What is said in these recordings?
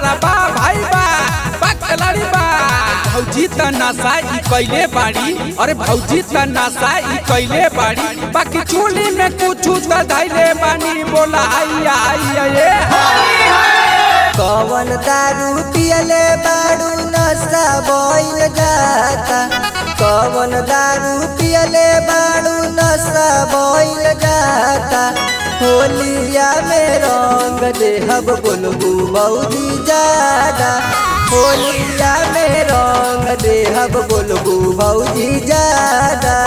रा बा भाई बा खिलाड़ी बा। भौजी त नशा ई कैले बाड़ी, अरे भौजी त नशा ई कैले बाड़ी, बाकी चोली में कुछ त धैले बानी। बोला आइया आइया ये कौन दारू पियले बाड़ू नशा भइल जाता, कौन दारू पियले बाड़ू नशा भइल जाता। होलिया में रंग देहब बोलबू बौजी ज्यादा, होलिया में रंग देहब बोलबू बौजी ज्यादा।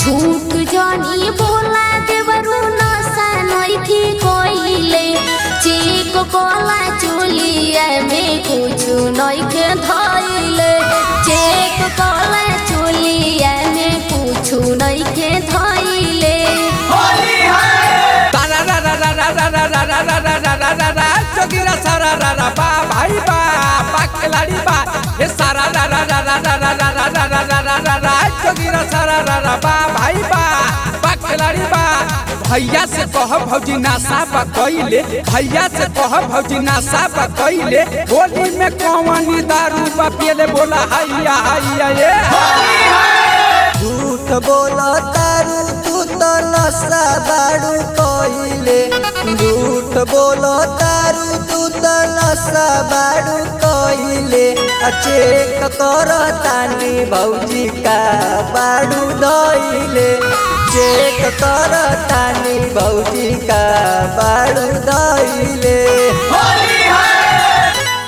झूठ जानी बोला देवरू नशा नइखे कइले, चेक कोला चोलिया में कुछ नइखे धइले, चेक कोला चोलिया में कुछ नइखे धइले। तारा रा रा रा रा रा रा रा रा रा रा रा रा रा जोगिरा सारा रा रा बा भाई बा खिलाड़ी बा। हे सारा रा रा रा रा रा रा रा रा रा रा रा रा रा जोगिरा सारा रा रा बा भाई बा खिलाड़ी बा। भैया से कह भौजी नशा बा कइले, भैया से कह भौजी नशा बा कइले। होली में कौन दारू बा पियले। बोला हैया हैया ये झूठ बोला तारू तू तो नशा बाड़ू कइले, झूठ बोला तारू तू तो नशा बाड़ू कइले। चेक कर तानी भौजी का बाड़ू धइले, चेक कर तानी भौजी का बाड़ू धइले।